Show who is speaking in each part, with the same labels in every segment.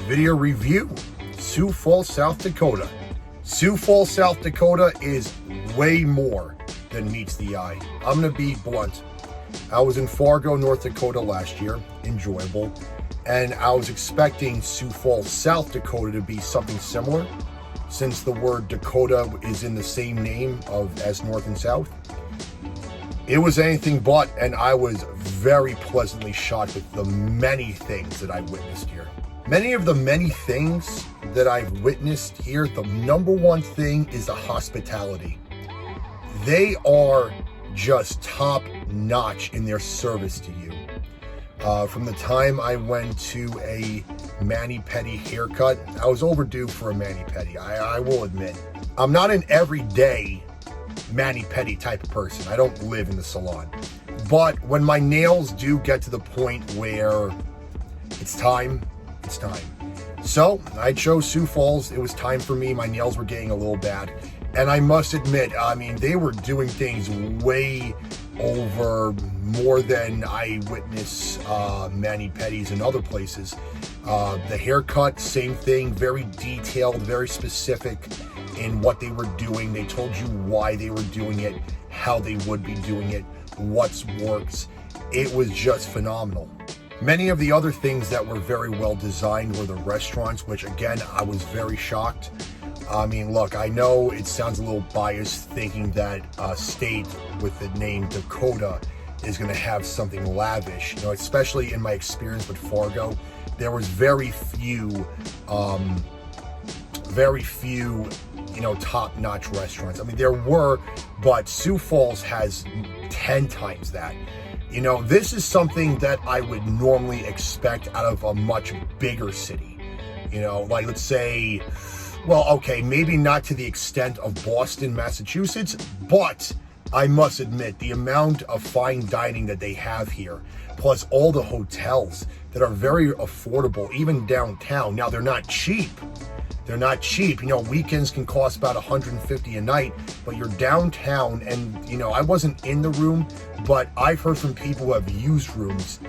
Speaker 1: video review, Sioux Falls, South Dakota. Sioux Falls, South Dakota is way more than meets the eye. I'm gonna be blunt. I was in Fargo, North Dakota last year, enjoyable, and I was expecting Sioux Falls, South Dakota to be something similar, since the word Dakota is in the same name as North and South. It was anything but, and I was very pleasantly shocked with the many things that I witnessed here. Many of the many things that I've witnessed here, the number one thing is the hospitality. They are just top notch in their service to you. From the time I went to a mani-pedi haircut, I was overdue for a mani-pedi, I will admit. I'm not an everyday mani-pedi type of person. I don't live in the salon. But when my nails do get to the point where it's time, it's time. So I chose Sioux Falls. It was time for me. My nails were getting a little bad. And I must admit, I mean, they were doing things way over more than I witness mani-pedis in other places. The haircut, same thing, very detailed, very specific in what they were doing. They told you why they were doing it, how they would be doing it, what works. It was just phenomenal. Many of the other things that were very well designed were the restaurants, which again, I was very shocked. I mean, look, I know it sounds a little biased thinking that a state with the name Dakota is going to have something lavish. You know, especially in my experience with Fargo, there was very few, top-notch restaurants. I mean, there were, but Sioux Falls has 10 times that. You know, this is something that I would normally expect out of a much bigger city. You know, like let's say, well, okay, maybe not to the extent of Boston, Massachusetts, but I must admit the amount of fine dining that they have here, plus all the hotels that are very affordable, even downtown. Now, they're not cheap. They're not cheap. You know, weekends can cost about $150 a night, but you're downtown and, you know, I wasn't in the room, but I've heard from people who have used rooms.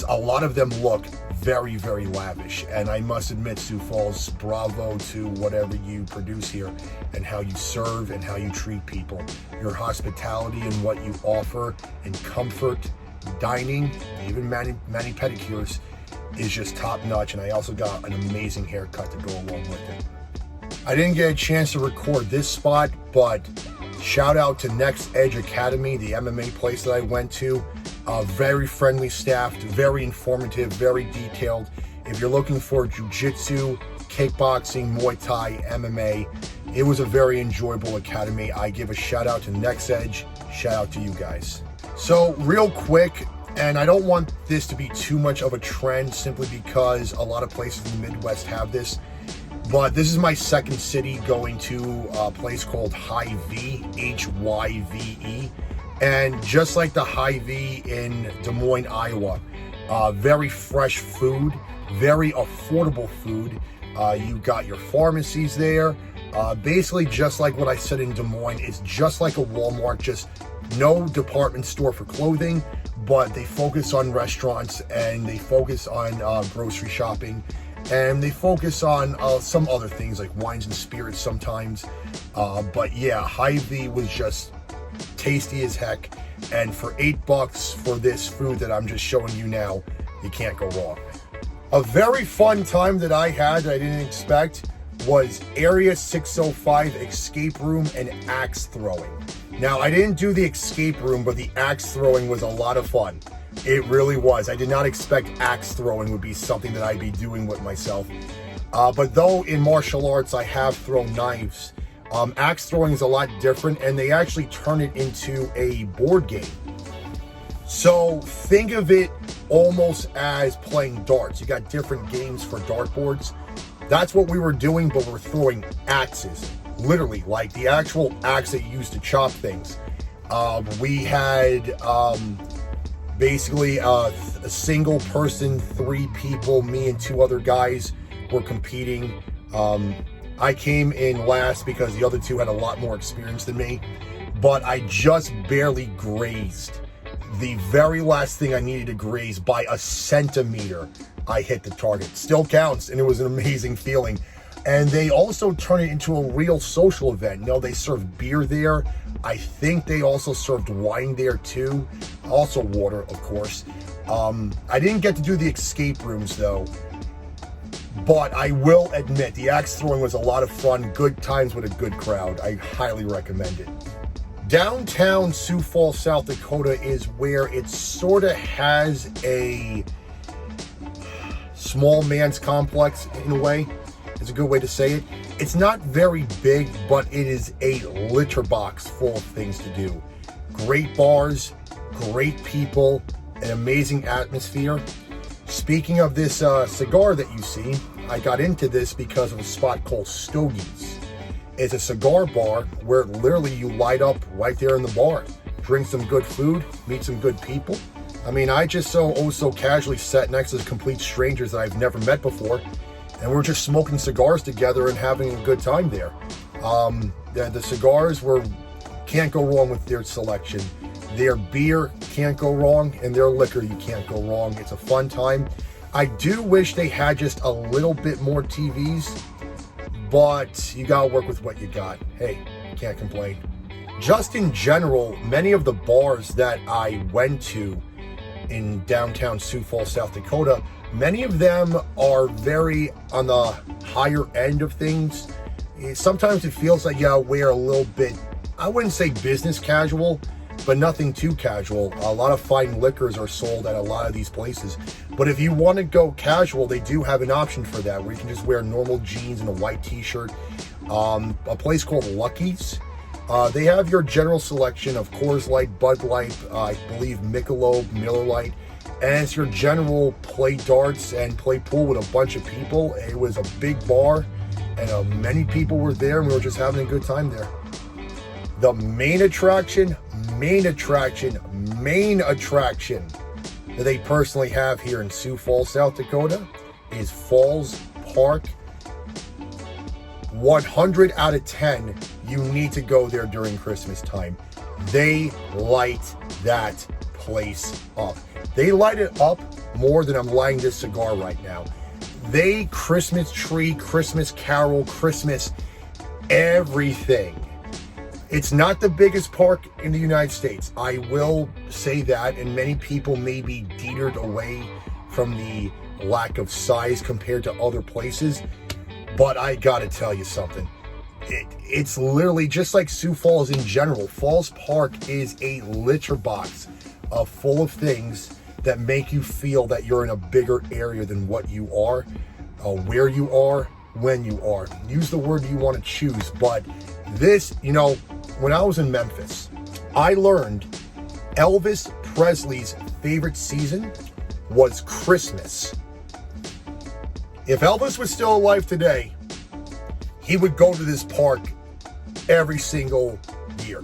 Speaker 1: A lot of them look very, very lavish. And I must admit, Sioux Falls, bravo to whatever you produce here and how you serve and how you treat people. Your hospitality and what you offer and comfort, dining, even mani-pedicures, is just top notch, and I also got an amazing haircut to go along with it. I didn't get a chance to record this spot, but shout out to Next Edge Academy, the MMA place that I went to. Very friendly staffed, very informative, very detailed. If you're looking for jiu-jitsu, kickboxing, Muay Thai, MMA, it was a very enjoyable academy. I give a shout out to Next Edge, shout out to you guys. So real quick, and I don't want this to be too much of a trend simply because a lot of places in the Midwest have this, but this is my second city going to a place called Hy-Vee, Hyve. And just like the Hy-Vee in Des Moines, Iowa, very fresh food, very affordable food. You got your pharmacies there. Basically just like what I said in Des Moines, it's just like a Walmart, just no department store for clothing, but they focus on restaurants and they focus on grocery shopping, and they focus on some other things like wines and spirits sometimes. But yeah, Hy-Vee was just tasty as heck, and for $8 for this food that I'm just showing you now, you can't go wrong. A very fun time that I had that I didn't expect was Area 605 escape room and axe throwing. Now, I didn't do the escape room, but the axe throwing was a lot of fun. It really was. I did not expect axe throwing would be something that I'd be doing with myself. But though in martial arts I have thrown knives, axe throwing is a lot different, and they actually turn it into a board game. So think of it almost as playing darts. You got different games for dartboards. That's what we were doing, but we're throwing axes. Literally, like the actual axe that you use to chop things. We had basically a single person, 3 people, me and 2 other guys were competing. I came in last because the other 2 had a lot more experience than me, but I just barely grazed the very last thing I needed to graze by a centimeter I hit the target. Still counts, and it was an amazing feeling. And they also turn it into a real social event. They serve beer there. I think they also served wine there too. Also water, of course. I didn't get to do the escape rooms though. But I will admit, the axe throwing was a lot of fun. Good times with a good crowd. I highly recommend it. Downtown Sioux Falls, South Dakota is where it sort of has a small man's complex in a way. It's a good way to say it. It's not very big, but it is a litter box full of things to do. Great bars, great people, an amazing atmosphere. Speaking of this cigar that you see, I got into this because of a spot called Stogie's. It's a cigar bar where literally you light up right there in the bar, drink some good food, meet some good people. I just so casually sat next to complete strangers that I've never met before, and we were just smoking cigars together and having a good time there. The cigars can't go wrong with their selection. Their beer can't go wrong, and their liquor you can't go wrong. It's a fun time. I do wish they had just a little bit more TVs, but you gotta work with what you got. Hey, can't complain. Just in general, many of the bars that I went to in downtown Sioux Falls, South Dakota, many of them are very on the higher end of things. Sometimes it feels like you gotta wear a little bit, I wouldn't say business casual, but nothing too casual. A lot of fine liquors are sold at a lot of these places. But if you want to go casual, they do have an option for that, where you can just wear normal jeans and a white t-shirt. A place called Lucky's. They have your general selection of Coors Light, Bud Light, I believe Michelob, Miller Lite. And it's your general play darts and play pool with a bunch of people. It was a big bar, and many people were there, and we were just having a good time there. The main attraction that they personally have here in Sioux Falls, South Dakota is Falls Park. 100 out of 10, you need to go there during Christmas time. They light that place up. They light it up more than I'm lighting this cigar right now. They Christmas tree, Christmas carol, Christmas everything. It's not the biggest park in the United States. I will say that, and many people may be deterred away from the lack of size compared to other places. But I gotta tell you something. It's literally just like Sioux Falls in general. Falls Park is a litter box full of things that make you feel that you're in a bigger area than what you are, where you are, when you are. Use the word you want to choose, but this, when I was in Memphis, I learned Elvis Presley's favorite season was Christmas. If Elvis was still alive today, he would go to this park every single year.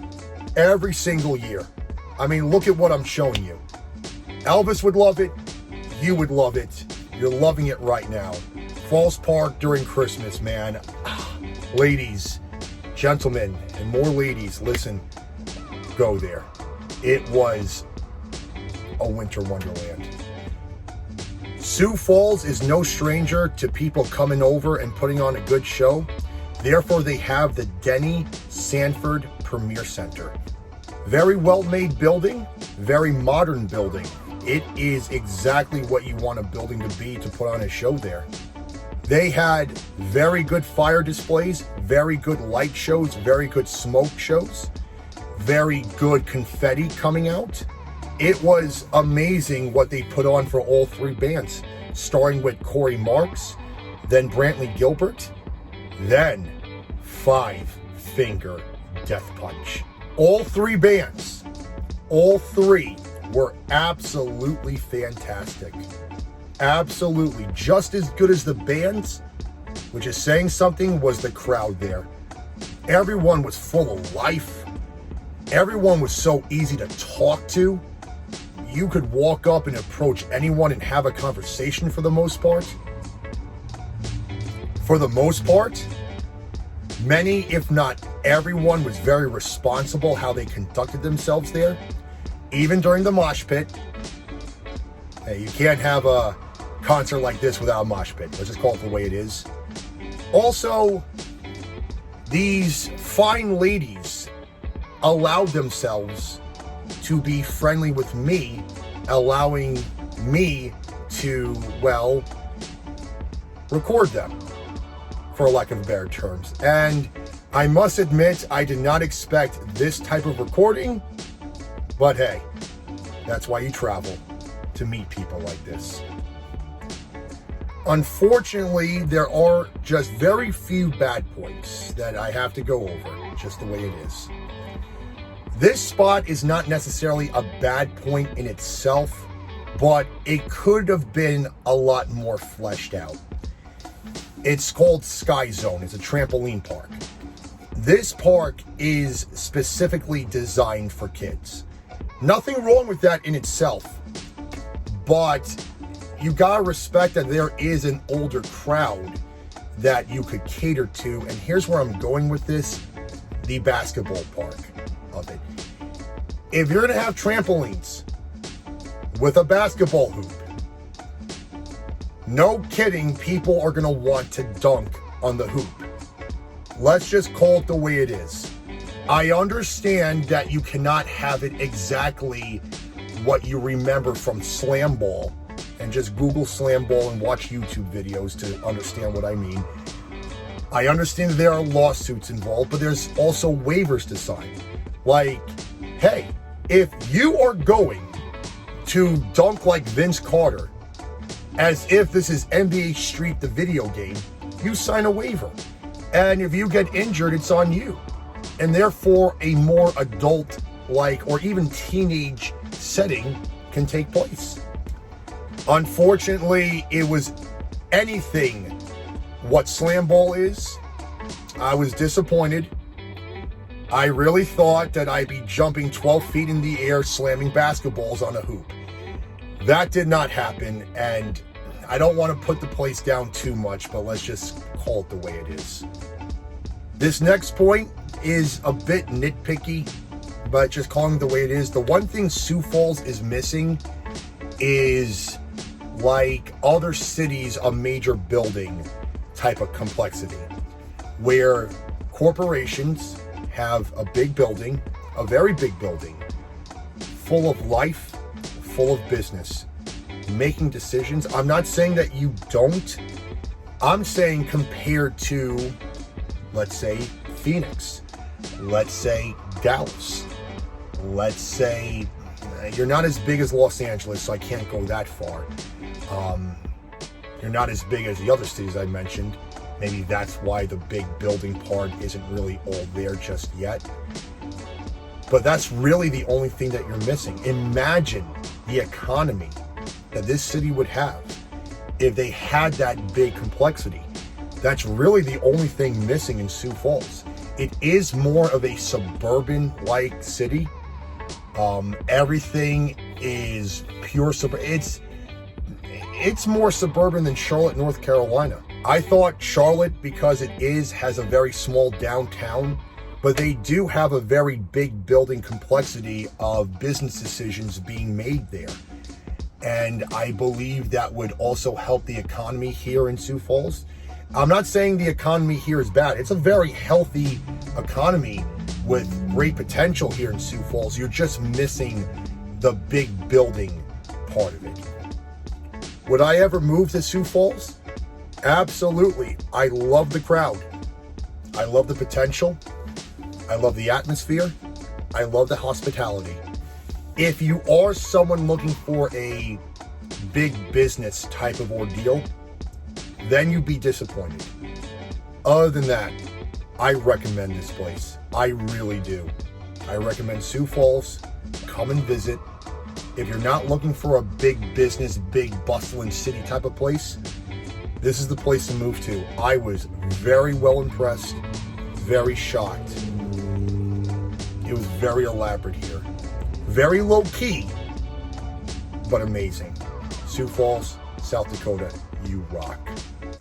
Speaker 1: Every single year. Look at what I'm showing you. Elvis would love it. You would love it. You're loving it right now. Falls Park during Christmas, man. Ladies, gentlemen, and more ladies, listen, go there. It was a winter wonderland. Sioux Falls is no stranger to people coming over and putting on a good show. Therefore, they have the Denny Sanford Premier Center. Very well-made building, very modern building. It is exactly what you want a building to be to put on a show there. They had very good fire displays, very good light shows, very good smoke shows, very good confetti coming out. It was amazing what they put on for all three bands, starting with Corey Marks, then Brantley Gilbert, then Five Finger Death Punch. All three bands, all three were absolutely fantastic. Absolutely. Just as good as the bands, which is saying something, was the crowd there. Everyone was full of life. Everyone was so easy to talk to. You could walk up and approach anyone and have a conversation for the most part. For the most part, many, if not everyone, was very responsible how they conducted themselves there. Even during the mosh pit. Hey, you can't have a concert like this without a mosh pit. Let's just call it the way it is. Also, these fine ladies allowed themselves to be friendly with me, allowing me to, well, record them, for lack of better terms. And I must admit, I did not expect this type of recording, but hey, that's why you travel, to meet people like this. Unfortunately, there are just very few bad points that I have to go over, just the way it is. This spot is not necessarily a bad point in itself, but it could have been a lot more fleshed out. It's called Sky Zone. It's a trampoline park. This park is specifically designed for kids. Nothing wrong with that in itself, but you gotta respect that there is an older crowd that you could cater to. And here's where I'm going with this, the basketball park of it. If you're gonna have trampolines with a basketball hoop, no kidding, people are gonna want to dunk on the hoop. Let's just call it the way it is. I understand that you cannot have it exactly what you remember from slam ball, and just Google slam ball and watch YouTube videos to understand what I mean. I understand that there are lawsuits involved, but there's also waivers to sign. Like, hey, if you are going to dunk like Vince Carter, as if this is NBA Street, the video game, you sign a waiver. And if you get injured, it's on you. And therefore, a more adult-like or even teenage setting can take place. Unfortunately, it was anything what slam ball is. I was disappointed. I really thought that I'd be jumping 12 feet in the air, slamming basketballs on a hoop. That did not happen, and I don't want to put the place down too much, but let's just call it the way it is. This next point is a bit nitpicky, but just calling it the way it is. The one thing Sioux Falls is missing is, like other cities, a major building type of complexity, where corporations have a big building, a very big building, full of life, full of business, making decisions. I'm not saying that you don't. I'm saying compared to, let's say, Phoenix, let's say Dallas, let's say, you're not as big as Los Angeles, so I can't go that far. You're not as big as the other cities I mentioned. Maybe that's why the big building part isn't really all there just yet. But that's really the only thing that you're missing. Imagine the economy that this city would have if they had that big complexity. That's really the only thing missing in Sioux Falls. It is more of a suburban-like city. Everything is pure suburban. It's more suburban than Charlotte, North Carolina. I thought Charlotte, because it has a very small downtown, but they do have a very big building complexity of business decisions being made there. And I believe that would also help the economy here in Sioux Falls. I'm not saying the economy here is bad. It's a very healthy economy with great potential here in Sioux Falls. You're just missing the big building part of it. Would I ever move to Sioux Falls? Absolutely. I love the crowd. I love the potential. I love the atmosphere. I love the hospitality. If you are someone looking for a big business type of ordeal, then you'd be disappointed. Other than that, I recommend this place. I really do. I recommend Sioux Falls. Come and visit. If you're not looking for a big business, big bustling city type of place, this is the place to move to. I was very well impressed, very shocked. It was very elaborate here. Very low key, but amazing. Sioux Falls, South Dakota, you rock.